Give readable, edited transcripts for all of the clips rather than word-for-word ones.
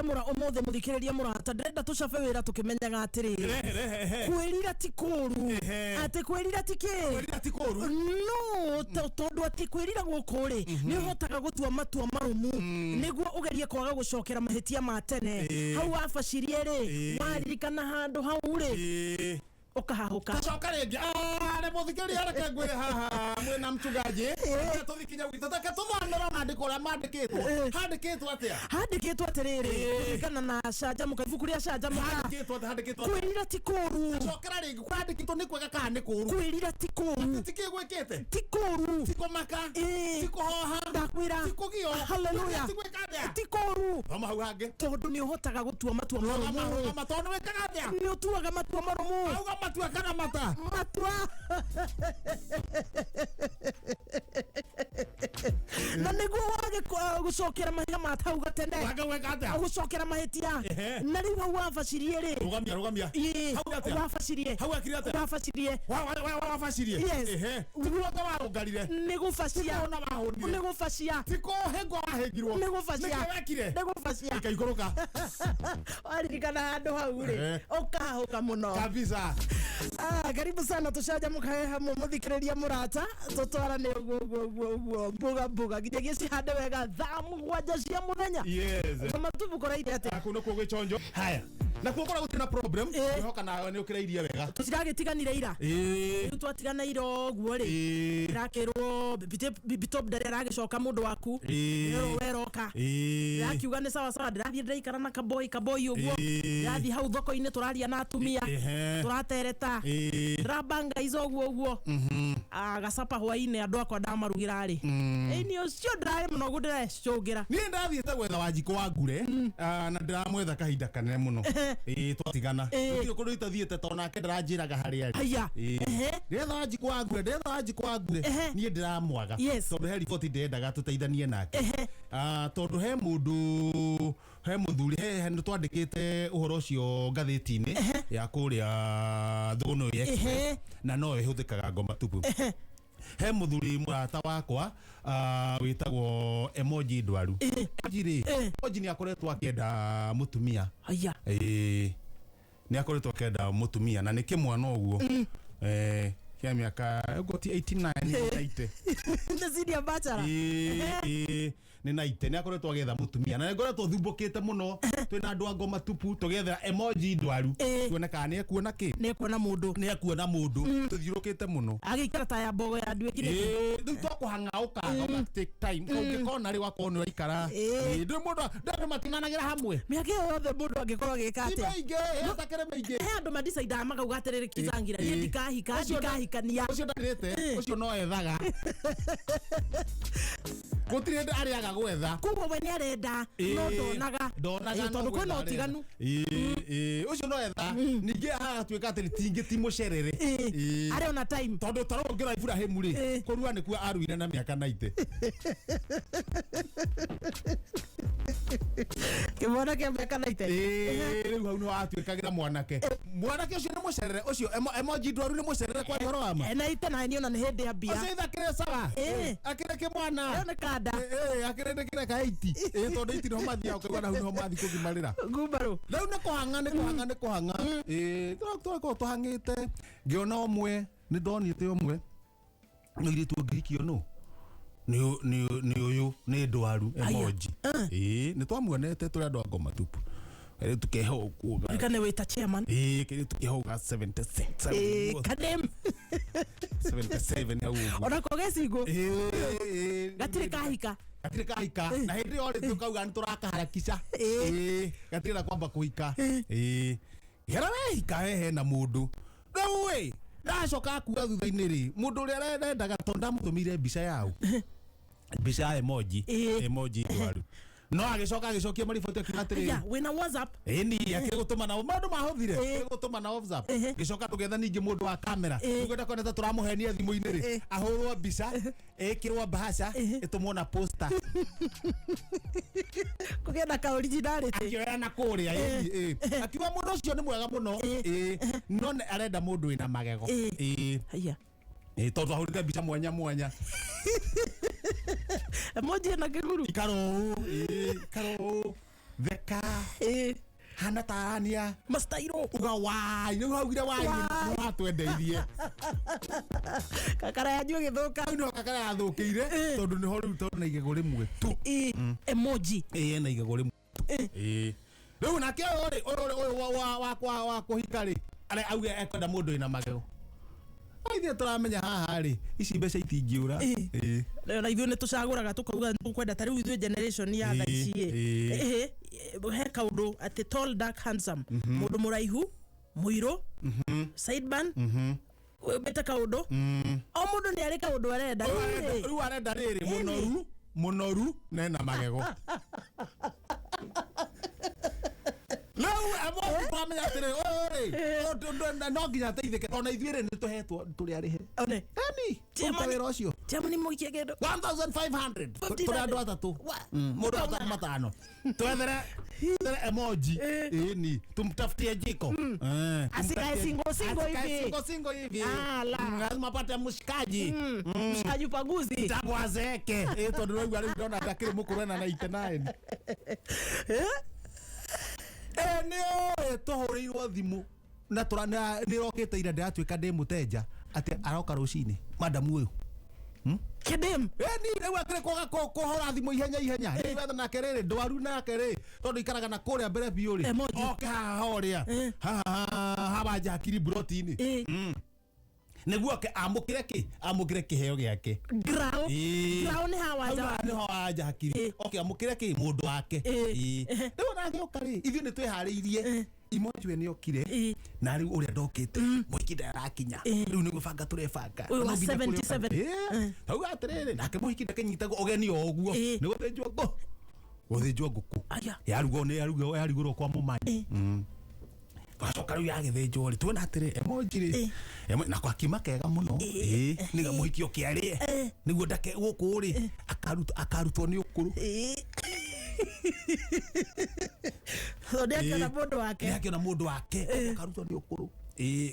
gucanjamura umuthe muthikiriria murata ndenda tucabe wira tukimenyaga atiri kwirira ti kuru ati kwirira ti kuru no tondu ati kwirira gukuri ni hotaga gutua matua marumu niguo ugerie kwaga gucokera mahitia ma tene hau wafacirie ri waririkana handu hau ri ukahahuka kacoka ringi ne muthikiriria reke ngwire haha mwina mchungaji tuthikinya gwitata tuthondora mandiko ria handikitwo atia handikitwo atiriri kana na canjamuka ibuku ria canjamuka handikitwo kwirira ti kuru kacokera ringi kwandikitwo ni kwega kana ni kuru kwirira ti kuru tikigwikite ti kuru tikomaka tikohoha ndakwira tikugio haleluya ti kuru thoma hau hangi tondu ni uhotaga gutua matua marumu tondu wikaga atia ni utuaga matua marumu matua kana matua na niguo wage gucokera mahia matau gatene gucokera mahitia na riu hau wafacirie ri rugamia wafacirie hau akiri atia wafacirie tiguoga warungarire nigufacia nigufacia tikohengwa wahengirwo nigufacia ikaiguruka waririkana handu hau ri ukahuka muno kabisa. Karibu sana tucajamuka hamwe muthikiriria murata tutwarane buga ginya ci hande wega thamu gwanja cia muthenya kama tubukora ide ate akuno ko gwichonjo haya na kuokora gutina problem ihoka nawe ni ukirairie wega tutiragitiganire ira twatigana iro guo ri rakirwo bibitop ndare ragicoka mundu waku weroka rakiuga ni sawa sawa ndirathie ndaikara na kaboy uguo ndathi hau thoko-ini turaria na atumia turatereta ndabanga izo uguo agacapa hwaine andu akwa ndamarugira ri ni ucio ndare muno gundrecungira ni ndathiete gwetha Wanjiko wa Ngure na ndiramwetha kahinda kanene muno twatigana tutio kundu itathiete tonake ndaranjiraga haria haya ndetha Wanjiko wa Ngure ni ndiramwaga tondu he riboti ndendaga tuteithanie nake tondu he muthuri he twandikite uhoro ucio ngathiti-ini ya kuria Thuguno Express na no ihuthikaga ngoma tupu he muthuri murata wakwa witagwo Emoji Ndwaru Emoji ni akoretwo akienda mutumia haya ni akoretwo akienda mutumia na ni kimwana uguo kia miaka 89 ndazidi ya bachara ni naite ni akoretwo agetha mutumia na ngoretwo thumbukite muno twina andu ngoma tupu tugethera Emoji Ndwaru tuoneka ni ekuona ki ni ekuona mundu tuthiurukite muno agikara ta ya mbogo ya ndwekire ndu twakuhangauka take time kungikona ri wakona ikara ndu mundu ndu matinanagira hamwe miake yothe mundu angikorwo agikate mainge atakere mainge he andu madecide magauga atiriri kizangira ni ndikahikania ucio ndarite ucio no ethaga gutire ariaga gwetha kugo we ni arenda no ndonaga tondu kwena utiganu ucio no etha ninge agatuika atiri tingiti mucerere ari ona time tondu tarongira Ibrahim ri kurua ni kuwa aruire na miaka 90 kimona kia miaka 90 riu hau no atuikagira mwanake ucio ni mucerere ucio Emoji Ndwaru ni mucerere kwa horo ama na itena ni ona ni hindi ya bia ucio ithakire sawa akireke mwana ona kada akirendekire ka 80 tondu 80 no mathia ukigwa na hu no mathi kugimarira ngumbaru riu ni kuhanga twako tuhangite ngiona omwe ni ndonite omwe no iritu ngirikio no ni uyu ni Ndwaru Emoji ni twamuonete turi andu ngoma tupu tukeho kuga kana wita chairman kiri tukeho ga 76 kadem 77 ya ugu ona kogesigo gatire kahika na hindi yore tukauga ni turakaharakisha gatire na kwamba kuhika gera we hika he na mundu we ndacoka kuga thutha-ini ri mundu uri arendaga tonda mutumire mbica yau mbica ya Emoji Ndwaru no agicokia mariboti akiratiri ya wena WhatsApp ni akigutuma na mandu mahuthire gutuma na WhatsApp gicoka tugetha ningi mundu wa kamera tugenda koneta turamuhenia thimu-ini ri ahurwo mbica ikirwo bahasha itumwo na poster kugenda ka originality akioya na kuria akiwa mundu ucio ni mwega muno no arenda mundu wina magego haya tondu ahurite mbica mwanya Emoji na kiguru ikaro theka kahana tania mastairo uga wai ni haugire wai ni watwendeirie kakara yanyu githuka no kakara yathukire tondu ni ho riu tondu na igego rimwe tu emoji na igego rimwe riu nake ori wa kuhika ri ale auge ekwenda mundu ina magego aithie turamenya haha ri ici mbeca itingiura leo na ithuĩ nĩ tũcagũraga tũkauga tũkwenda ta rĩu ithuĩ generation ya thaa ici he kaũndũ atĩ tall dark handsome mũndũ mũraihu mũirũ sideburn wĩmbĩte kaũndũ o mũndũ nĩ arĩ kaũndũ arenda rĩu arenda rĩrĩ mũnoru nena magego Pamenya atire oi no nginya teithike ona ithuire ni tuhetwo turi ari he one ani tumawira ucio jamani muikie kendo 1500 turi andu atatu mundu matano twethere emoji ni tumtafutie jiko asikae singo hivi lazima apate mshikaji mshikaji upaguzi tabwazeke tondu rĩu ari ndona ndakire mukuru na 99 nio tohoreirwo thimu na turana ndirokite ira ndiratuika ndi muteja ati aroka rucini madam uyu kedem ni rewa kire kohora thimu ihenya ni wetha na kerere ndwaru na kere tondu ikaraga na kuria mbere biu ri oka horia haba jakiri protein niguo ke amukire kiheo giake grau ni hawaja hakiri amukire ki mundu wake ndio na gioka ri ithu ni twihariirie imojwe ni okire na riu uria ndokite muhikida arakinya riu ni gubanga turebanga no 77 tau atiriri nake muhikida kenyitago ogeni oguo ni guthinjwo nguku yarugwo kwa mumanyi bacoka riu yagithĩnjwo ri tuona atiri emoji ri na kwa kima kega muno niga muhikio kiarie niguo ndake guku ri akarutwo ni ukuru thondeka na mundu wake akarutwo ni ukuru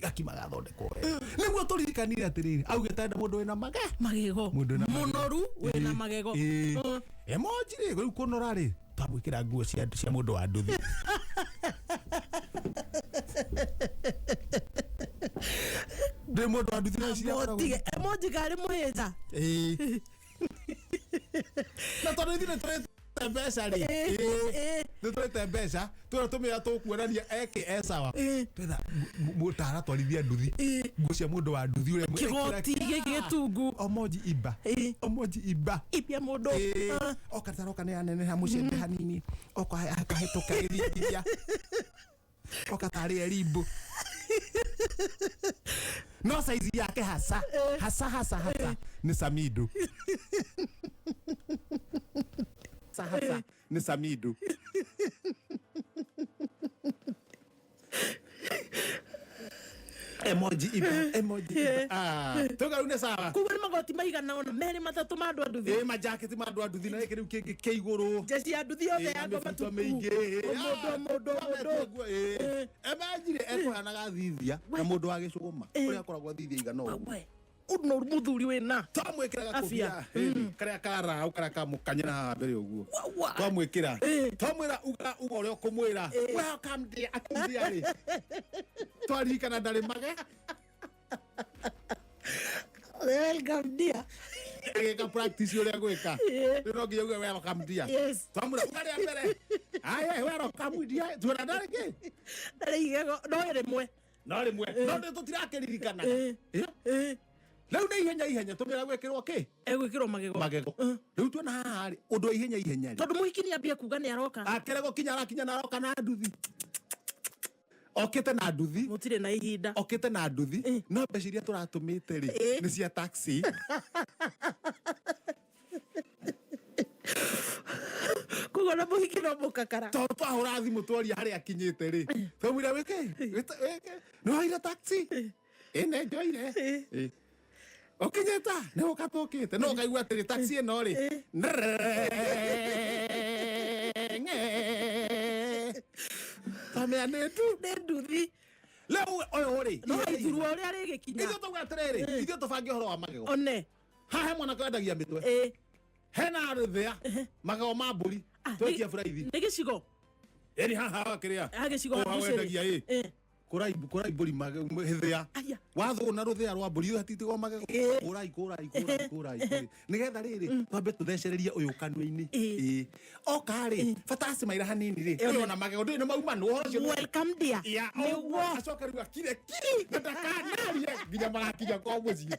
gakima gathondekwo niguo turirikanire atiriri auge tenda mundu wina magego munoru wina magego emoji ri riu kunora ri twamwikira nguo cia mundu wa nduthi de mundu wa nduthi na cia emoji kari muhita na tondu ithire turete mbeca ri turete mbeca tumia tukuonania eke sawa twetha mutara twarithia nduthi nguo cia mundu wa nduthi uria kigoti gigitungu omoji iba ipia mundu okataroka ni anene ha mucende hanini akahetoka iria okatari elibu no size yake hasa ni Samido hasa ni Samido emoji iba toka une sawa kuwe magoti maigana ona meri matatu mandu anduthi majaketi mandu anduthi na ikiri ke iguru jesi anduthi yothe yango matuku mundu emajire ekohanaga thithia na mundu wa gicuguma uria akoragwo thithia igana we uno muthuri wina twamwikiraga kufia karia kara ukara kamukanyira mbere uguo twamwikira twamwira uga uria ukumwira welcome dear akumwira ri twarikana ndari mage welcome dear ega practice uria gwika no nginya uga welcome dear twamwira ugaria mbere aya welcome dear tuona ndari ki ndari igego no rimwe no tutirakiririkana Lau na ihenya tumira gwekirwo ki egwikirwo magego riu tuona haha ri undu ihenya ri tondu muhikini ambia kuga ni aroka akerego kinya arakinya na aroka na nduthi okite na nduthi mutire na ihinda okite na nduthi no mbeca iria turatumite ri ni cia taxi kugona muhiki no mukakara to twahura thimu twaria hari akinyite ri twamwira weke no ira taxi ene njoire okinyeta ne ukatukite no kaigua atiri taxi eno ri tamea ne nduthi leo oyo ri no ithurwa uria rigikinya ithu tugwa atiriri ithu tubange horo wa magego one hahe mwana kwendagia mitwe hena arithia magego ma mburi twekia buraithi ni gicigo eri haha kiria agicigo hawendagia kurai mburi magethia watho na ruthia rwa mburi hatitigo magego kurai nigetha riri twambe tuthecererie uyu kanwa-ini okari fatasi maira hanini ri ona magego ndi mauma no ucio welcome dear niguo acoka riu akire na ndakanaria nginya magakinya kwa muciĩ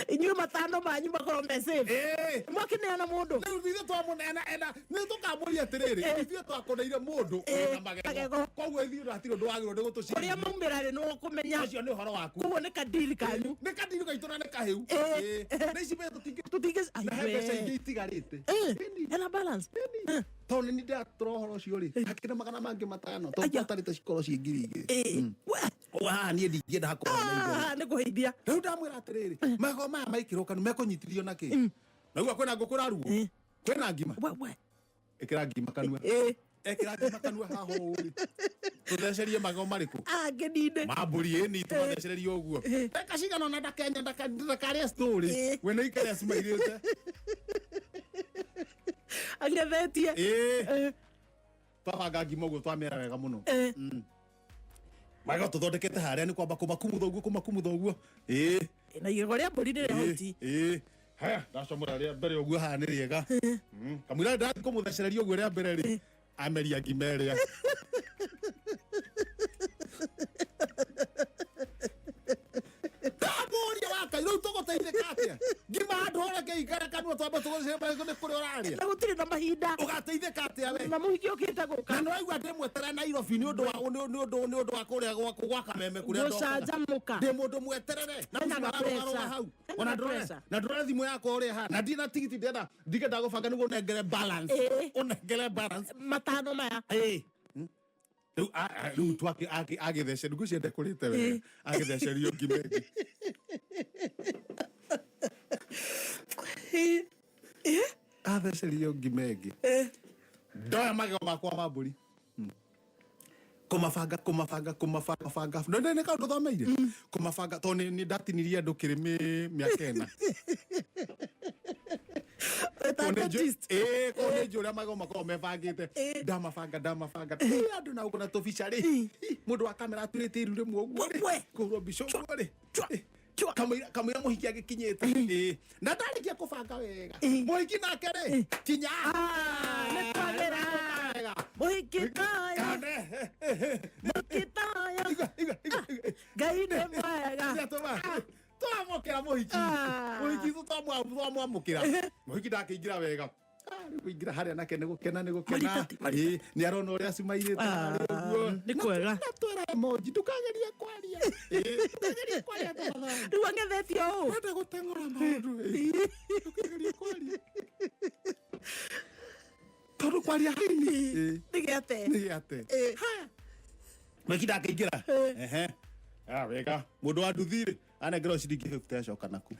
inyuĩ matano manyu makorwo mecĩbu mwakineana mũndũ rĩu ithuĩ twamuneana nĩ tũkamũria atĩrĩrĩ ithuĩ twakoneire mũndũ na magego koguo ithuĩ hatirĩ ũndũ wagĩrĩirwo nĩ gũtũciria ũrĩa maumĩra rĩ nĩ ũkũmenya ũcio nĩ ũhoro waku koguo nĩ kadiri kanyu nĩ kadiri gaitũ na nĩ kahĩu nĩ ici mbe tũtingĩ na he mbeca ingĩ itigarĩte hena balance tondũ nĩ ndĩratũra ũhoro ũcio rĩ hakĩrĩ magana mangĩ matano tondũ atarĩte cikorwo ciĩ ngiri igĩrĩ niĩ ndingĩenda hakorwo nĩ kũheithia rĩu ndamwĩra atĩrĩrĩ magego maya maikĩrwo kanu mekũnyitithio na kĩ naigua kwĩna ngũkũ raruo kwĩna ngima ĩkĩra ngima kanua ekĩra ngima kanua haha ũũ tũthecerie magego marĩkũ ngĩninde mambũri ĩni tũmathecererie ũguo eka cigana ona ndakenya ndakarĩa story we nĩ ikarĩa cimairĩte agethetie twabanga ngima ũguo twamĩera wega mũno magego tũthondekete harĩa nĩ kwamba kũmakumutha ũguo na igego rĩa mbũri nĩ rĩahuti haya ndacomora rĩa mbere ũguo haha nĩ rĩega kamũira ndathi kũmũthecereria ũguo rĩa mbere rĩ ameria ngima ĩrĩa ndamũria wakai rĩu tũgũteithĩka atĩa ngima handũ horeke ikara kanua twambe tũgũcemba nĩ kũrĩa ũrarĩa na gũtirĩ na mahinda ũgateithĩka atĩa we na mũhiki ũkĩte gũka na nĩwaigua ndĩmwetere Nairobi nĩ ũndũ wa kũrĩa gwa Kameme kũrĩa gũcanjamũka ndĩ mũndũ mweterere na mararũga hau ona ndũrona thimũ yakwa ũrĩa ha na ndina tigiti ndingĩenda gũbanga nĩguo ũnengere balance matano maya rĩu agĩthece ndugu ciende kũrĩte wega agĩthecerio ngima ĩngĩ athecerio ngima ĩngĩ ndoya magego makwa ma mbũri kũmabanga nĩ kaũndũ thomeire kũmabanga tondũ nĩ ndatinirie andũ kĩrĩ mĩaka ĩna kone njå rä a magego makorwo mebangä te ndamabanga andå na å na tå bica rä må ndå wa kamera aturä te iru rä mwe å guo rä kå rwo mbica å guo rä kamå ira må hiki agä kinyä te na ndarä kia kå banga wega må hiki nake rä kinya nä kwagä ra må hiki taya ngai nä mwega twamũkĩra mũhiki twamwamũkĩra mũhiki ndakeingĩra wega kũingĩra harĩa nake nĩ gũkena nĩ arona ũrĩa cimairĩte ũguo nĩ kwega twĩra emoji ndũkagerie kwaria rĩu ang'ethetio ũũ wenda gũteng'ũra maũndũ ndũkagerie kwaria tondũ kwaria hanini nĩ gĩate mũhiki ndakeingĩra wega mũndũ wa nduthi-rĩ anengerwo ciringi 50 acoka naku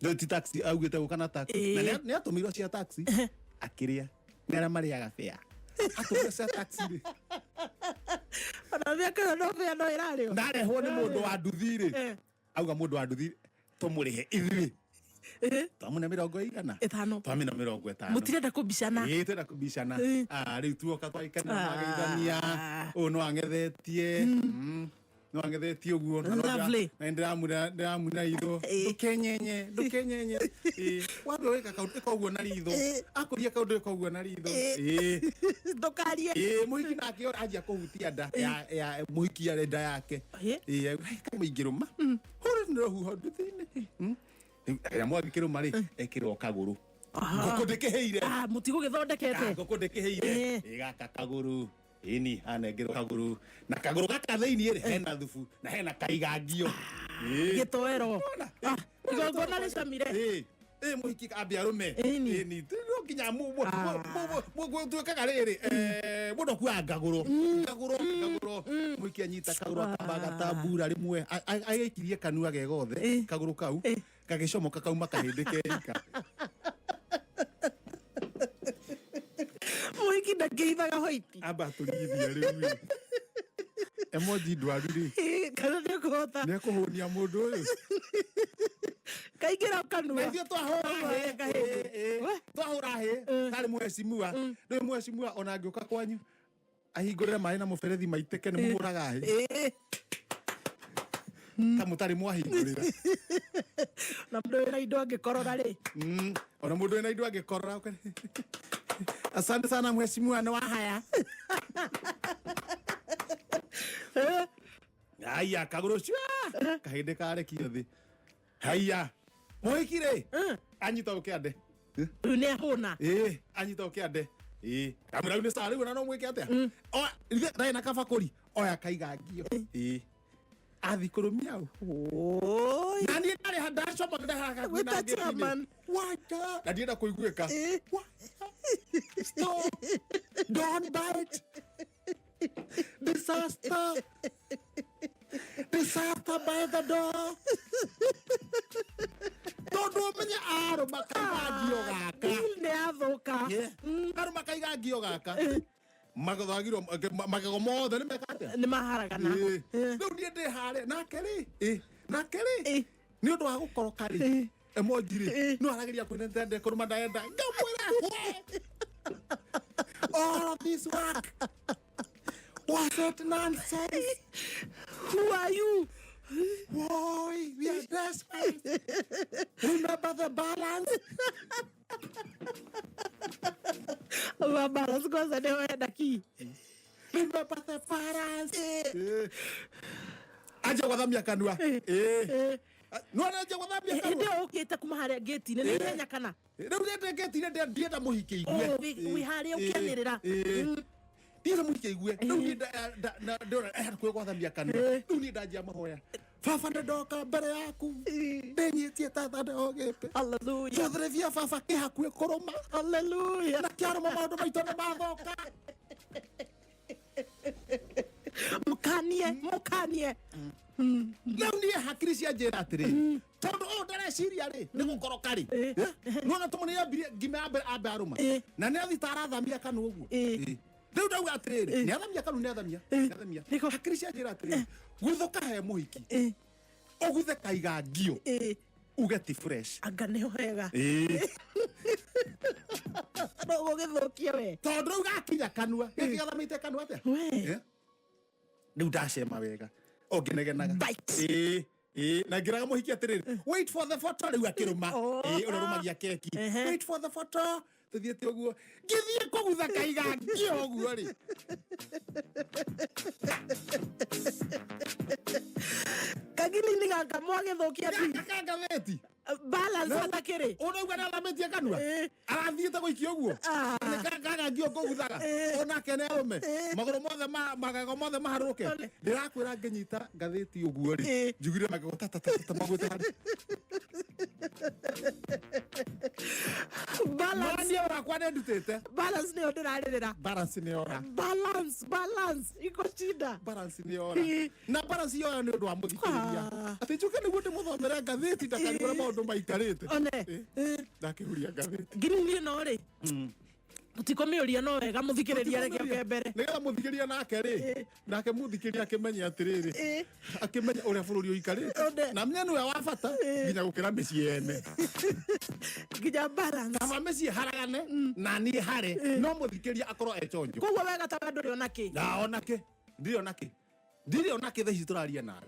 rĩu ti taxi augĩte gũka na taxi na nĩ atũmĩirwo cia taxi akĩrĩa nĩ arĩa marĩaga fare atũmĩirwo cia taxi-rĩ ona mĩaka ĩyo no fare no ĩrarĩo ndarehwo nĩ mũndũ wa nduthi-rĩ auga mũndũ wa nduthi tũmũrĩhe ithuĩ twamũne 100 twamĩna 50 mũtirenda kũbicana twenda kũbicana rĩu tuoka twaikana magĩithania ũũ no ang'ethetie no angethetie ũguo na ndĩramuna itho ndũkenyenye wambe wĩka kaũndũ ĩka ũguo na ritho akũria kaũndũ ĩka ũguo na ritho ndũkarie mũhiki nake anjia kũhutia nda ya mũhiki arĩ nda yake kamũingĩrũma hũrĩ nĩrohuha nduthi-inĩ ĩrĩa mwagĩkĩrũma-rĩ ekĩrwo kagũrũ ngũkũ ndĩkĩhĩire mũtigũgĩthondekete ngũkũ ndĩkĩhĩire gaka kagũrũ ini anengerwo kagũrũ na kagũrũ gaka thĩinĩ-rĩ hena thubu na hena kaigangio gĩtoero igongona rĩcamire mũhiki ambe arũme ĩni no nginya twĩkaga rĩrĩ mũndũ akuaga ngagũrũ mũhiki anyita kagũrũ akamba gatambura rĩmwe agĩikirie kanua gegothe kagũrũ kau gagĩcomoka kauma kahĩndĩ kerika mũhiki ndakĩhithaga hoiti amba tũrigithia rĩu emoji ndwaru-rĩ kana nĩekũhota nĩekũhũnia mũndũ ũyũ Kaingira kanua. Ndio twahura he tari muheshimiwa ndio muheshimiwa ona ngioka kwanyu ahingurira mai na muberethi maiteke ni muhuraga he kamutari mwahingurira na mundu wina indo angikorora ri ona mundu wina indo angikorora asante sana mheshimiwa ni wahaya haya kaguru cia kahinde kare kiyothi haya mohikire anyita ukiande ne hona anyita ukiande kamera une sare una no mwike atia o rithe na kabakuri oya kaiga ngio athikurumia oi nani ndari handasho magda haka kwina ngio wacha na ndienda kuiguika stop don't bite disaster by the door tondu menye aro makaiga ngio gaka ne athoka aro makaiga ngio gaka magathagirwo magego mothe ni mekate ni maharagana riu nie ndi hare nake ri ni undu wa gukoroka ri emoji ri no arageria kwenda kuruma ndaenda ngamwira all of this work was it nonsense. Who are you? Boy, we are desperate. Remember the balance. Balance kwanza ndio enda ki. Remember the balance. Aje guthamia kanua. No aje guthamia kanua. Ndio ukite kuma haria gate ni ihenya kana. Riu ndete gate ni ndienda muhike igwe. We haria ukianirira. Ndienda muhike igwe. Riu ndora kwe guthamia kanua. Riu ni ndajia mahoya. Baba ndoka mbere yaku ndenyitie tata ndogete hallelujah twatherevia baba kihakue kuruma hallelujah na kiaruma maundu maitu ni mathoka mukanie riu nie hakiri cia njira atiri tondu uyu ndareciria ri ni gukoroka ri nona tumuni yambirie ngima ambe aruma na ni athita arathamia kanu uguo riu ndauga atiriri ni athamia kanu ni athamia hakiri cia njira atiri guthuka he muhiki oguthe kaiga ngio ugeti fresh anga ne hoega no githukia we tondu ugakinya kanua gigathamite kanua atia riu ndacema wega ongenegenaga na ngiraga muhiki atiriri wait for the photo riu akiruma urumagia keki wait for the photo tuthiete uguo ngithie kugutha kaiga ngio uguo ri kagini ni gaka mwagithukia kanga veti balance atakiri unauga na lametia kanua arathiete guikio uguo ni kanga ngio kuguthaga ona kene arume magego mothe maharuke ndirakwira ngenyita ngatheti uguo ri njugire magego tata magwete hari balance wakwa ndutete balance ni ndirarira balance ni ora balance iko shida balance ni ora na balance yo ni undu wa muthikiriria ati njuke ni guti muthomera ngatheti ndakarigura maundu maikarite one ndakihuria ngatheti ngini no ri utikomiuria no wega muthikiriria reke mbere nigetha muthikiriria nake ri nake muthikiriria akimenya atiriri akimenya uria bururi uikarite na menya niwe wa bata nginya gukira micii yene nginya balance kama micii haragane na ni hare no muthikiriria akorwo echonjo koguo wega ta nduri onake na onake ndiri onake thaici turaria nawe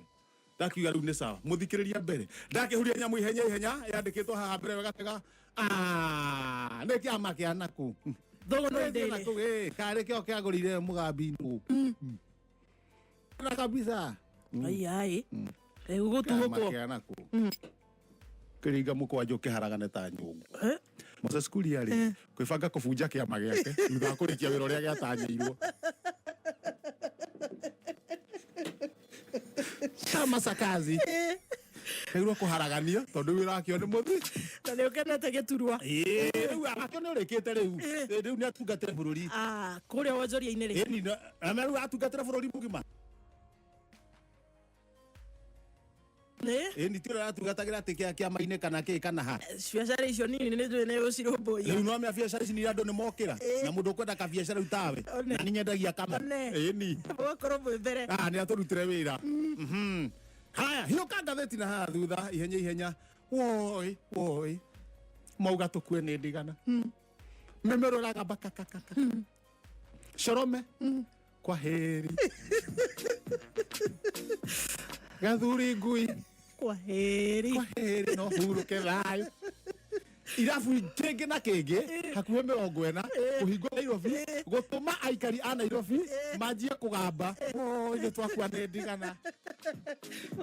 ndakiuga riu ni sawa muthikiriria mbere ndakihuria nyamu ihenya yandikitwo haha mbere wegatega ni kiama kia naku thogo no ndire kare kio kiagurire mugambi nu na kabisa ai gutuguko kia naku kiringa mukwanjo kiharagane ta nyungu masa skuli yari kwibanga kubunja kiama giake thutha kurikia wira uria giatanyirwo kama sakazi Eguro kuharagania tondu wira akio ni muthi na ni ukenete giturwa riu akio ni urikite riu ni atungatire bururi kuria wonjoria-ini ri ni na riu atungatire bururi mugima ni tira atungatagira ati kia maine kana ki kana ha biacara icio nini ni ndwe ne ucirumbuia riu no me biacara ici ni andu ni mokira na mundu kwenda ka biacara utawe na ni nyendagia kama ni wakorwo mwe mbere ni aturutire wira haya hiyo kanga theti na haha thutha ihenya woi mauga tukue ni ndigana memeroraga bakakakaka Shorome kwa heri gathuri ngui kwa heri no huruke thayo irabu kenge na kenge hakuhe 40 kuhingwo Nairobi gutuma aikari a Nairobi manjie kugamba ine twakua ni ndigana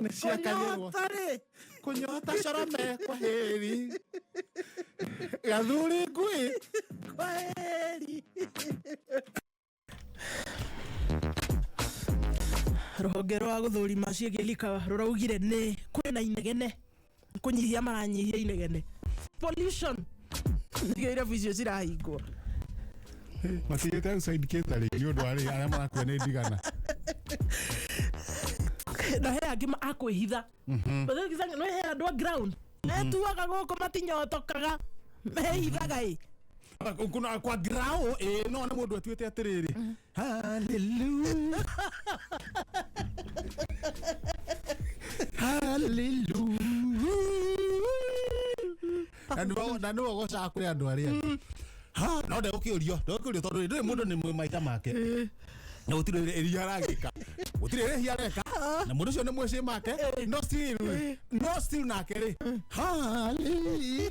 ni ciakagirwo kunyota Shorome kwa heri gathuri ngui kwa heri Rũhonge rwa gũthũrima ciĩgĩlika rũraugire nĩ kwĩna inegene kũnyihia maranyihia inegene pollution ndigĩire vicio cirahingwo matigĩte gũcindikĩta rĩngĩ ũndũ wa arĩa marakua nĩ ndigana na he angĩ akwĩhitha no he andũ a ground etuaga gũkũ matinyotokaga mehithaga kuna kwa grao no nĩ mũndũ atuĩte atĩrĩrĩ hallelujah hallelujah na nĩ wogocaga kũrĩ andũ arĩa no ndegũkĩũrio tondũ ndũrĩ mũndũ nĩ maita make na gũtirĩ iria aragĩka gũtirĩ rĩhia areka na mũndũ ũcio nĩ mwĩciĩ make no still nake rĩ hallelujah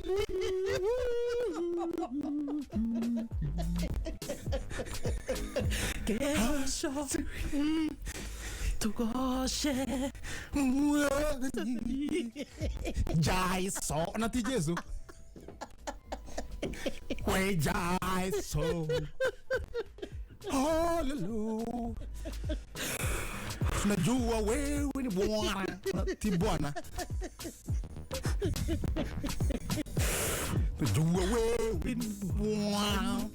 kesho tugoshe jaiso na ti Jesu we jaiso hallelujah najua wewe ni Bwana ti Bwana najua wewe ni Bwana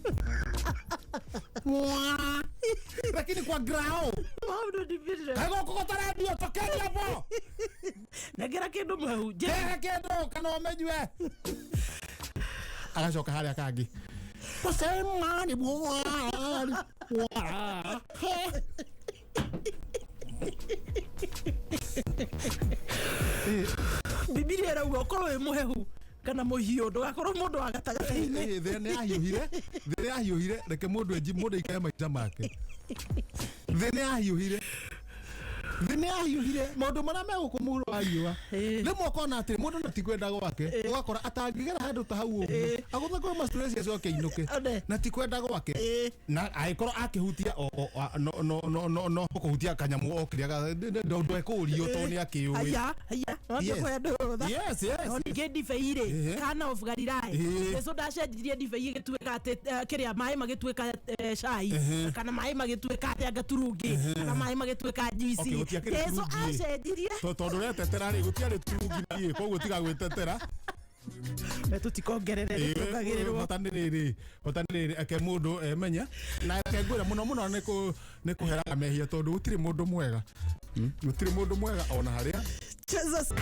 lakini kwa grao maudo division kago kokota radio tokeni hapo negera kindu mau jera kindu kana umejwe agacoka harĩa kangi wasema ni Bwana Biblia irauga ukorwo wi muhehu kana muhiu ndugakorwo mundu wa gatagati-ini thĩ nĩahiũhire reke mũndũ ikae maita make thĩ nĩahiũhire maũndũ marĩa megũkũmũhũra wa riũa rĩmwe ũkona atĩ mũndũ natikwenda gwake ũgakora atangĩgera handũ ta hau ũguo agũthe kwĩ mastress acio akĩinũke na tikwenda gwake na agĩkorwo akĩhutia no kũhutia kanyamũ okĩrĩa ndekũrio tondũ nĩ akĩũĩ yes ningĩ ndibei-rĩ Kana of Galilaya Yesu ndacenjirie ndibei ĩgĩtuĩka atĩ kĩrĩa maĩ magĩtuĩka cai kana maĩ magĩtuĩka atĩ gaturungi kana maĩ magĩtuĩka juici Yesu acenjirie tondũ ũretetera rĩ gũtiarĩ turungi niĩ koguo tiga gwĩtetera tutikongerere tugagĩrĩrwo hotanĩrĩrĩ ake mũndũ emenya na ake ngwĩra mũno nĩ kũheraga mehia tondũ gũtirĩ mũndũ mwega ona harĩa Jesus